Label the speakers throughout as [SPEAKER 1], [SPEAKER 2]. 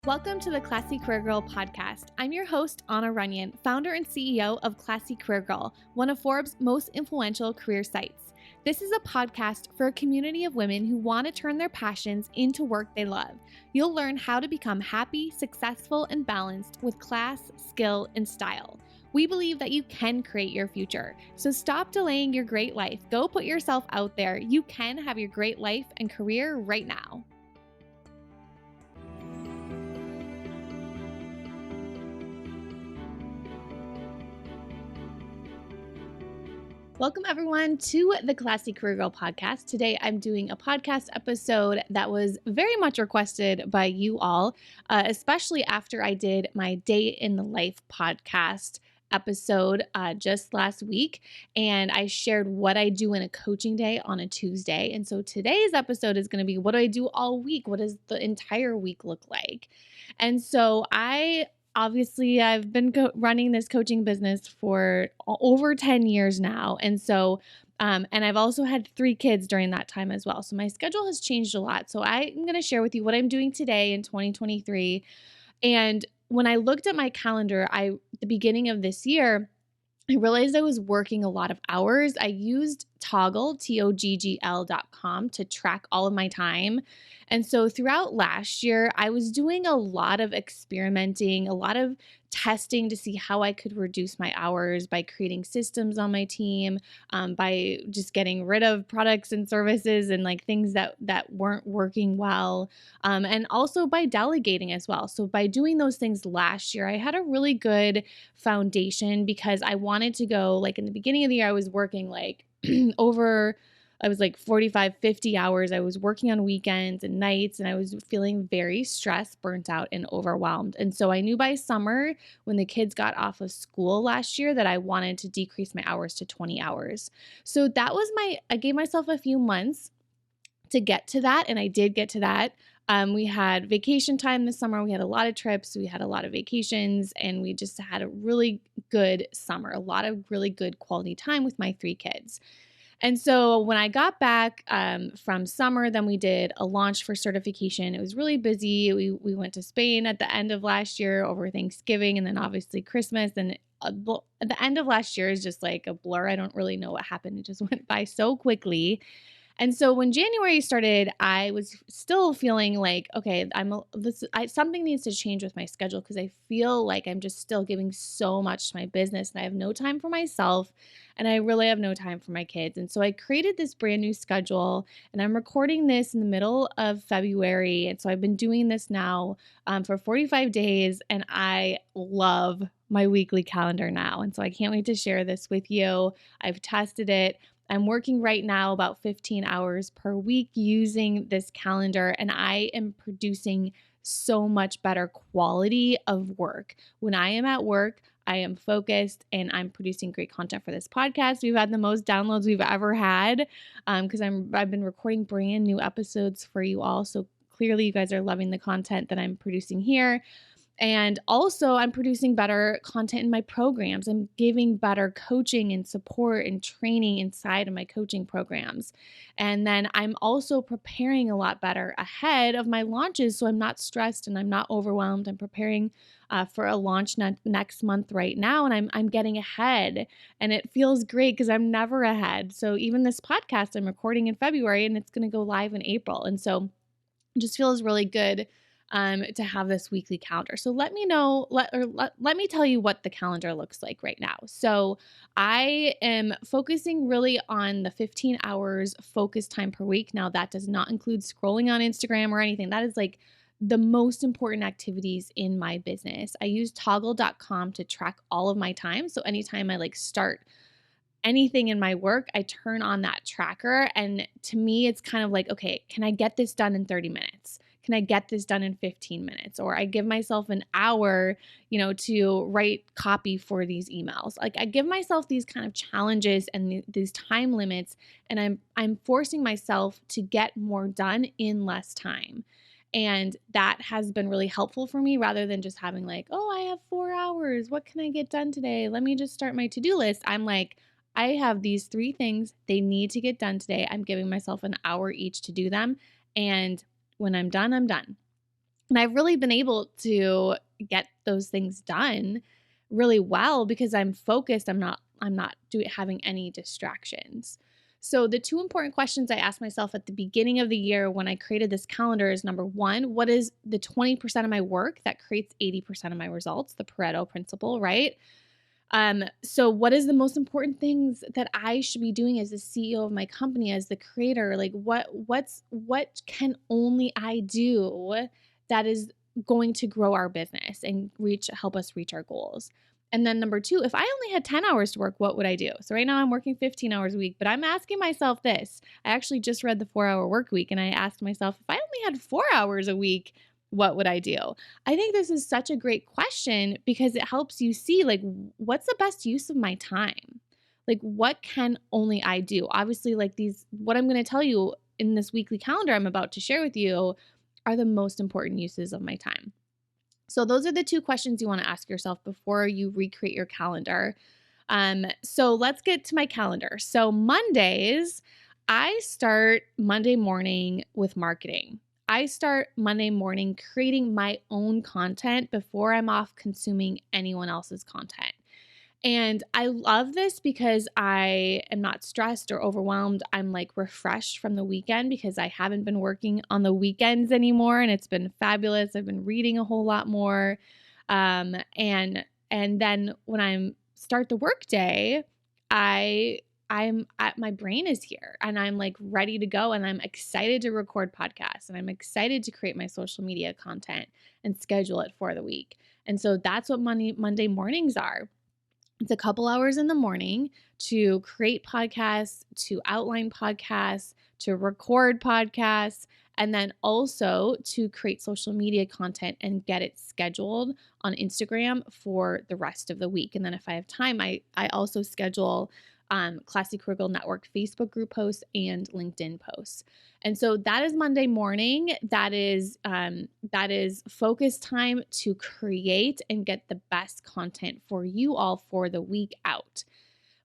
[SPEAKER 1] Welcome to the Classy Career Girl podcast. I'm your host, Anna Runyon, founder and CEO of Classy Career Girl, one of Forbes' most influential career sites. This is a podcast for a community of women who want to turn their passions into work they love. You'll learn how to become happy, successful, and balanced with class, skill, and style. We believe that you can create your future. So stop delaying your great life. Go put yourself out there. You can have your great life and career right now. Welcome everyone to the Classy Career Girl podcast. Today I'm doing a podcast episode that was very much requested by you all, especially after I did my Day in the Life podcast episode just last week, and I shared what I do in a coaching day on a Tuesday. And so today's episode is going to be, what do I do all week? What does the entire week look like? And so I've been running this coaching business for over 10 years now. And so, and I've also had 3 kids during that time as well. So my schedule has changed a lot. So I'm going to share with you what I'm doing today in 2023. And when I looked at my calendar, the beginning of this year, I realized I was working a lot of hours. I used Toggl, TOGGL.com, to track all of my time. And so throughout last year, I was doing a lot of experimenting, a lot of testing to see how I could reduce my hours by creating systems on my team, by just getting rid of products and services and like things that weren't working well, and also by delegating as well. So by doing those things last year, I had a really good foundation because I wanted to go, like in the beginning of the year, I was working like I was like 45, 50 hours. I was working on weekends and nights, and I was feeling very stressed, burnt out, and overwhelmed. And so I knew by summer, when the kids got off of school last year, that I wanted to decrease my hours to 20 hours. So that was I gave myself a few months to get to that, and I did get to that. We had vacation time this summer. We had a lot of trips. We had a lot of vacations, and we just had a really good summer, a lot of really good quality time with my 3 kids. And so when I got back from summer, then we did a launch for certification. It was really busy. We went to Spain at the end of last year over Thanksgiving, and then obviously Christmas. And at the end of last year is just like a blur. I don't really know what happened. It just went by so quickly. And so when January started, I was still feeling like, okay, something needs to change with my schedule because I feel like I'm just still giving so much to my business and I have no time for myself and I really have no time for my kids. And so I created this brand new schedule, and I'm recording this in the middle of February. And so I've been doing this now for 45 days, and I love my weekly calendar now. And so I can't wait to share this with you. I've tested it. I'm working right now about 15 hours per week using this calendar, and I am producing so much better quality of work. When I am at work, I am focused and I'm producing great content for this podcast. We've had the most downloads we've ever had because I've been recording brand new episodes for you all. So clearly you guys are loving the content that I'm producing here. And also, I'm producing better content in my programs. I'm giving better coaching and support and training inside of my coaching programs. And then I'm also preparing a lot better ahead of my launches, so I'm not stressed and I'm not overwhelmed. I'm preparing for a launch next month right now, and I'm getting ahead. And it feels great because I'm never ahead. So even this podcast I'm recording in February, and it's going to go live in April. And so it just feels really good to have this weekly calendar. So let me tell you what the calendar looks like right now. So I am focusing really on the 15 hours focus time per week. Now that does not include scrolling on Instagram or anything. That is like the most important activities in my business. I use Toggl.com to track all of my time. So anytime I start anything in my work, I turn on that tracker. And to me, it's kind of like, okay, can I get this done in 30 minutes? Can I get this done in 15 minutes? Or I give myself an hour, to write copy for these emails. Like I give myself these kind of challenges and these time limits, and I'm forcing myself to get more done in less time. And that has been really helpful for me rather than just having like, oh, I have 4 hours. What can I get done today? Let me just start my to-do list. I'm like, I have these 3 things they need to get done today. I'm giving myself an hour each to do them. And when I'm done, I'm done. And I've really been able to get those things done really well because I'm focused. I'm not having any distractions. So the two important questions I asked myself at the beginning of the year when I created this calendar is, number one, what is the 20% of my work that creates 80% of my results? The Pareto principle, right? So what is the most important things that I should be doing as the CEO of my company, as the creator? Like what can only I do that is going to grow our business and help us reach our goals? And then number two, if I only had 10 hours to work, what would I do? So right now I'm working 15 hours a week, but I'm asking myself this. I actually just read the 4-Hour Work Week, and I asked myself, if I only had 4 hours a week, what would I do? I think this is such a great question because it helps you see, like, what's the best use of my time? Like, what can only I do? Obviously, like, what I'm going to tell you in this weekly calendar I'm about to share with you are the most important uses of my time. So those are the two questions you want to ask yourself before you recreate your calendar. So let's get to my calendar. So Mondays, I start Monday morning with marketing. I start Monday morning creating my own content before I'm off consuming anyone else's content. And I love this because I am not stressed or overwhelmed. I'm like refreshed from the weekend because I haven't been working on the weekends anymore, and it's been fabulous. I've been reading a whole lot more. And then when I start the work day, I'm at my brain is here and I'm like ready to go, and I'm excited to record podcasts, and I'm excited to create my social media content and schedule it for the week. And so that's what Monday mornings are. It's a couple hours in the morning to create podcasts, to outline podcasts, to record podcasts, and then also to create social media content and get it scheduled on Instagram for the rest of the week. And then if I have time, I also schedule Classy Career Girl Network Facebook group posts and LinkedIn posts. And so that is Monday morning. That is focus time to create and get the best content for you all for the week out.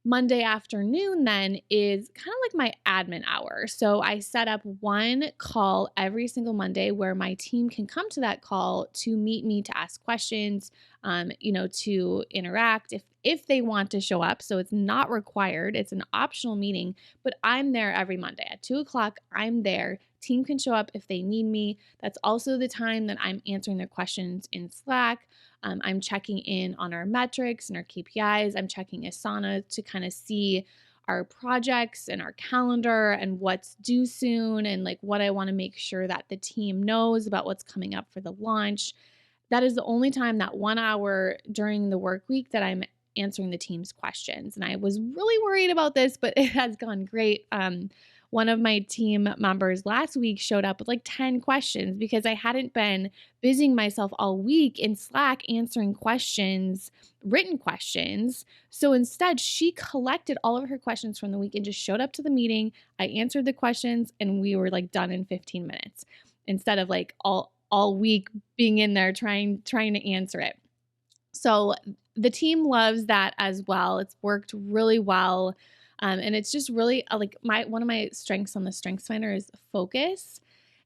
[SPEAKER 1] Monday afternoon then is kind of like my admin hour. So I set up one call every single Monday where my team can come to that call to meet me, to ask questions, to interact if they want to show up. So it's not required. It's an optional meeting, but I'm there every Monday at 2:00. I'm there. Team can show up if they need me. That's also the time that I'm answering their questions in Slack. I'm checking in on our metrics and our KPIs. I'm checking Asana to kind of see our projects and our calendar and what's due soon, and like what I want to make sure that the team knows about what's coming up for the launch. That is the only time, that 1 hour during the work week, that I'm answering the team's questions. And I was really worried about this, but it has gone great. One of my team members last week showed up with like 10 questions because I hadn't been busying myself all week in Slack answering questions, written questions. So instead, she collected all of her questions from the week and just showed up to the meeting. I answered the questions and we were like done in 15 minutes instead of like all week being in there trying to answer it. So the team loves that as well. It's worked really well. And it's just really like one of my strengths on the Strengths Finder is focus.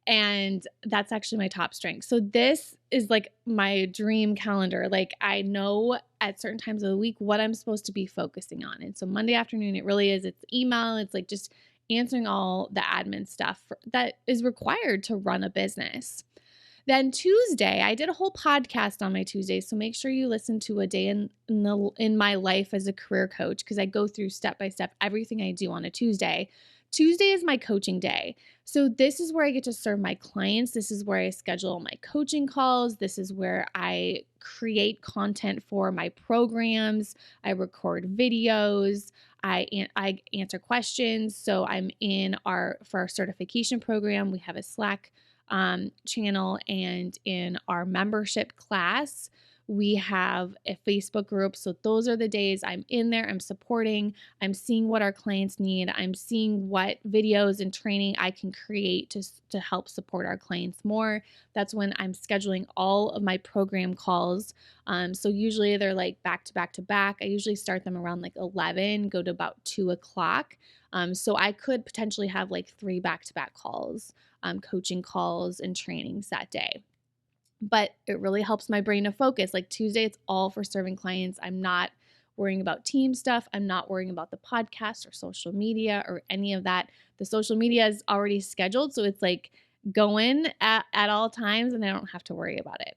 [SPEAKER 1] And that's actually my top strength. So this is like my dream calendar. Like I know at certain times of the week what I'm supposed to be focusing on. And so Monday afternoon, it really is. It's email. It's like just answering all the admin stuff that is required to run a business. Then Tuesday, I did a whole podcast on my Tuesday, so make sure you listen to a day in my life as a career coach, because I go through step by step everything I do on a Tuesday. Tuesday is my coaching day. So this is where I get to serve my clients. This is where I schedule my coaching calls. This is where I create content for my programs. I record videos. I answer questions. So I'm for our certification program, we have a Slack channel, and in our membership class we have a Facebook group. So those are the days I'm in there. I'm supporting, I'm seeing what our clients need, I'm seeing what videos and training I can create to help support our clients more. That's when I'm scheduling all of my program calls. So usually they're like back to back to back. I usually start them around like 11, go to about 2:00. So I could potentially have like 3 back-to-back calls, coaching calls and trainings that day. but it really helps my brain to focus. Like Tuesday, it's all for serving clients. I'm not worrying about team stuff. I'm not worrying about the podcast or social media or any of that. The social media is already scheduled, so it's like going at all times and I don't have to worry about it.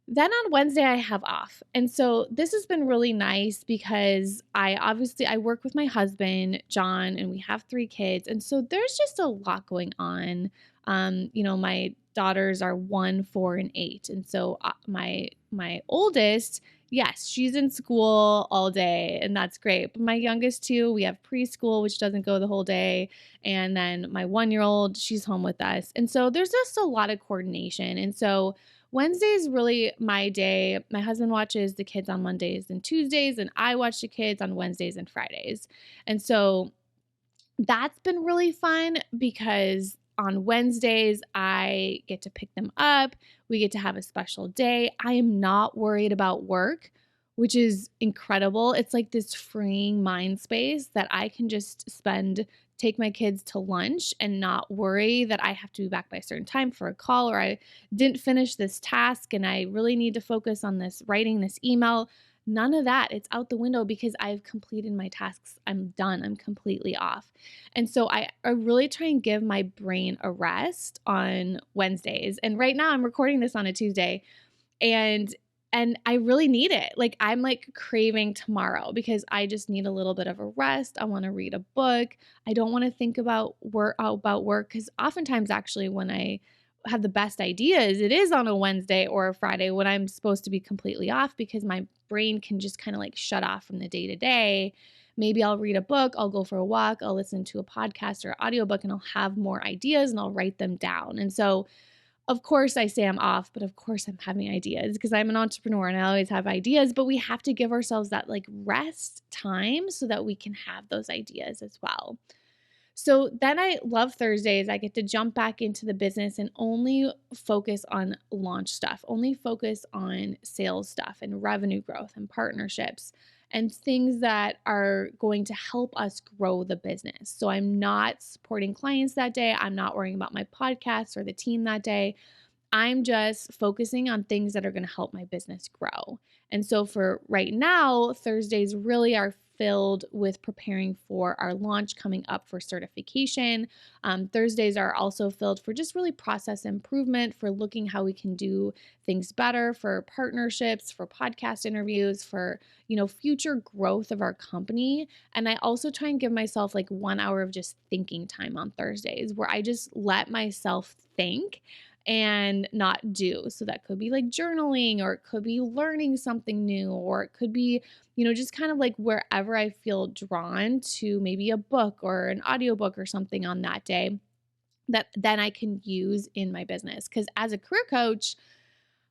[SPEAKER 1] Then on Wednesday, I have off. And so this has been really nice because I work with my husband, John, and we have 3 kids. And so there's just a lot going on. My daughters are 1, 4, and 8. And so my oldest, yes, she's in school all day, and that's great. But my youngest 2, we have preschool, which doesn't go the whole day. And then my 1-year-old, she's home with us. And so there's just a lot of coordination. And so Wednesday is really my day. My husband watches the kids on Mondays and Tuesdays, and I watch the kids on Wednesdays and Fridays. And so that's been really fun because on Wednesdays, I get to pick them up. We get to have a special day. I am not worried about work, which is incredible. It's like this freeing mind space that I can just take my kids to lunch and not worry that I have to be back by a certain time for a call, or I didn't finish this task and I really need to focus on writing this email. None of that. It's out the window because I've completed my tasks. I'm done. I'm completely off. And so I really try and give my brain a rest on Wednesdays. And right now I'm recording this on a Tuesday and I really need it. Like I'm like craving tomorrow because I just need a little bit of a rest. I want to read a book. I don't want to think about work because oftentimes actually when I have the best ideas, it is on a Wednesday or a Friday when I'm supposed to be completely off because my brain can just kind of like shut off from the day to day. Maybe I'll read a book, I'll go for a walk, I'll listen to a podcast or an audiobook and I'll have more ideas and I'll write them down. And so of course I say I'm off, but of course I'm having ideas because I'm an entrepreneur and I always have ideas, but we have to give ourselves that like rest time so that we can have those ideas as well. So then I love Thursdays. I get to jump back into the business and only focus on launch stuff, only focus on sales stuff and revenue growth and partnerships and things that are going to help us grow the business. So I'm not supporting clients that day. I'm not worrying about my podcast or the team that day. I'm just focusing on things that are going to help my business grow. And so for right now, Thursdays really are filled with preparing for our launch coming up for certification. Thursdays are also filled for just really process improvement, for looking how we can do things better, for partnerships, for podcast interviews, for future growth of our company. And I also try and give myself like 1 hour of just thinking time on Thursdays where I just let myself think and not do. So that could be like journaling, or it could be learning something new, or it could be, just kind of like wherever I feel drawn to maybe a book or an audiobook or something on that day that then I can use in my business. Because as a career coach,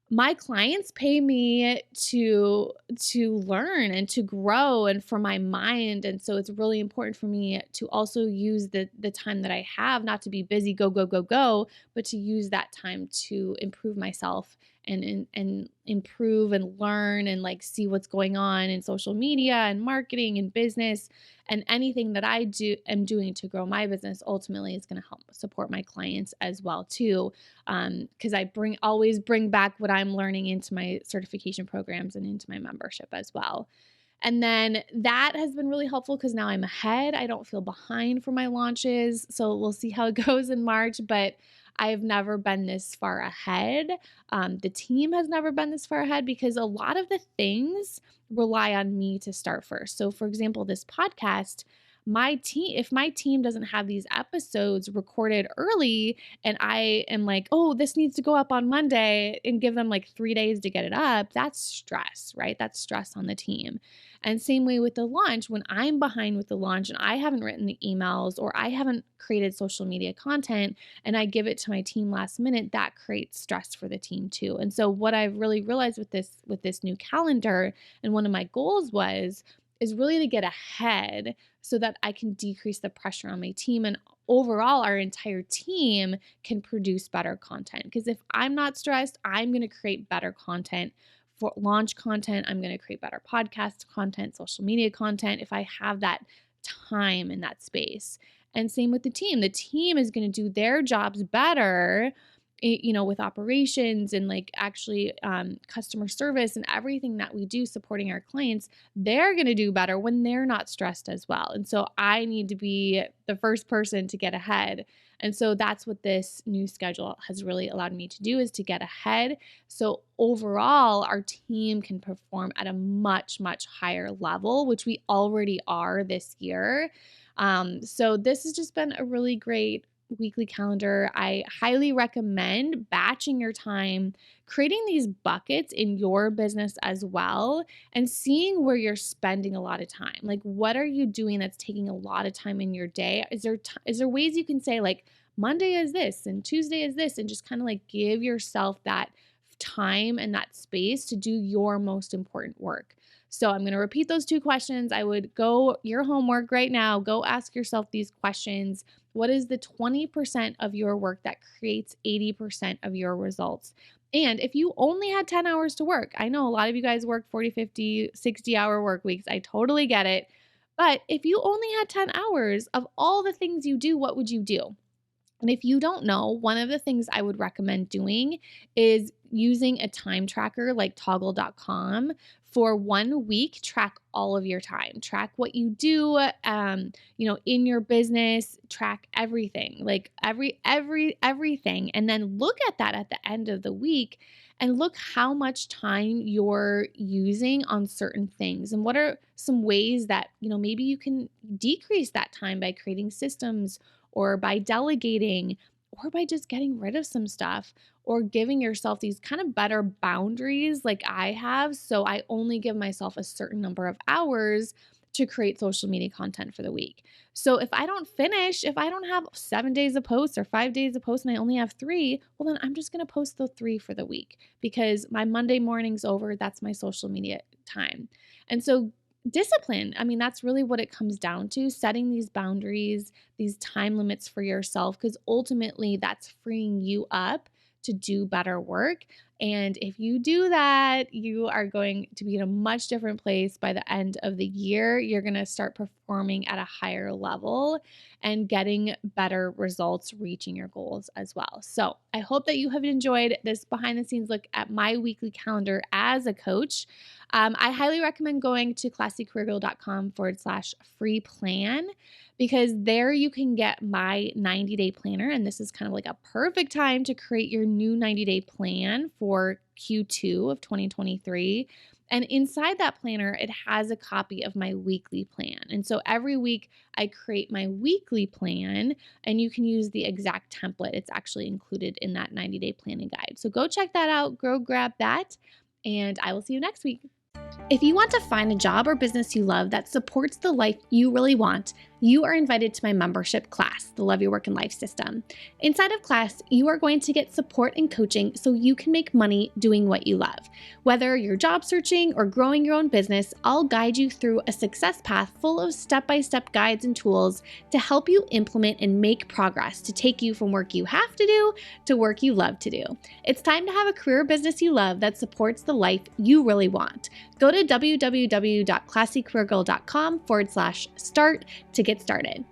[SPEAKER 1] my clients pay me to learn and to grow and for my mind. And so it's really important for me to also use the time that I have, not to be busy, go, go, go, go, but to use that time to improve myself and improve and learn and like see what's going on in social media and marketing and business, and anything that I am doing to grow my business ultimately is going to help support my clients as well too. Because I always bring back what I'm learning into my certification programs and into my membership as well. And then that has been really helpful because now I'm ahead. I don't feel behind for my launches. So we'll see how it goes in March, but I've never been this far ahead. The team has never been this far ahead because a lot of the things rely on me to start first. So for example, this podcast, if my team doesn't have these episodes recorded early and I am like, oh, this needs to go up on Monday, and give them like 3 days to get it up, that's stress, right? That's stress on the team. And same way with the launch, when I'm behind with the launch and I haven't written the emails or I haven't created social media content and I give it to my team last minute, that creates stress for the team too. And so what I've really realized with this new calendar, and one of my goals is really to get ahead so that I can decrease the pressure on my team, and overall our entire team can produce better content. Because if I'm not stressed, I'm going to create better content for launch content. I'm going to create better podcast content, social media content if I have that time in that space. And same with the team. The team is going to do their jobs better with operations and like actually customer service and everything that we do supporting our clients, they're going to do better when they're not stressed as well. And so I need to be the first person to get ahead. And so that's what this new schedule has really allowed me to do, is to get ahead. So overall, our team can perform at a much, much higher level, which we already are this year. So this has just been a really great weekly calendar. I highly recommend batching your time, creating these buckets in your business as well, and seeing where you're spending a lot of time. Like, what are you doing that's taking a lot of time in your day? Is there ways you can say like Monday is this and Tuesday is this, and just kind of like give yourself that time and that space to do your most important work? So I'm going to repeat those 2 questions. I would go your homework right now. Go ask yourself these questions. What is the 20% of your work that creates 80% of your results? And if you only had 10 hours to work, I know a lot of you guys work 40, 50, 60-hour work weeks. I totally get it. But if you only had 10 hours of all the things you do, what would you do? And if you don't know, one of the things I would recommend doing is using a time tracker like Toggl.com. For 1 week, track all of your time. Track what you do, in your business. Track everything, like everything, and then look at that at the end of the week, and look how much time you're using on certain things, and what are some ways that maybe you can decrease that time by creating systems, or by delegating, or by just getting rid of some stuff, or giving yourself these kind of better boundaries like I have. So I only give myself a certain number of hours to create social media content for the week. So if I don't have 7 days of posts or 5 days of posts and I only have 3, well, then I'm just going to post the 3 for the week, because my Monday morning's over. That's my social media time. And so discipline, that's really what it comes down to, setting these boundaries, these time limits for yourself, because ultimately that's freeing you up to do better work. And if you do that, you are going to be in a much different place by the end of the year. You're going to start performing at a higher level and getting better results, reaching your goals as well. So I hope that you have enjoyed this behind the scenes look at my weekly calendar as a coach. I highly recommend going to classycareergirl.com/free plan, because there you can get my 90-day planner. And this is kind of like a perfect time to create your new 90-day plan for Q2 of 2023. And inside that planner, it has a copy of my weekly plan. And so every week I create my weekly plan, and you can use the exact template. It's actually included in that 90-day planning guide. So go check that out, go grab that, and I will see you next week. If you want to find a job or business you love that supports the life you really want, you are invited to my membership class, the Love Your Work and Life System. Inside of class, you are going to get support and coaching so you can make money doing what you love. Whether you're job searching or growing your own business, I'll guide you through a success path full of step-by-step guides and tools to help you implement and make progress to take you from work you have to do to work you love to do. It's time to have a career business you love that supports the life you really want. Go to www.classycareergirl.com/start to get started.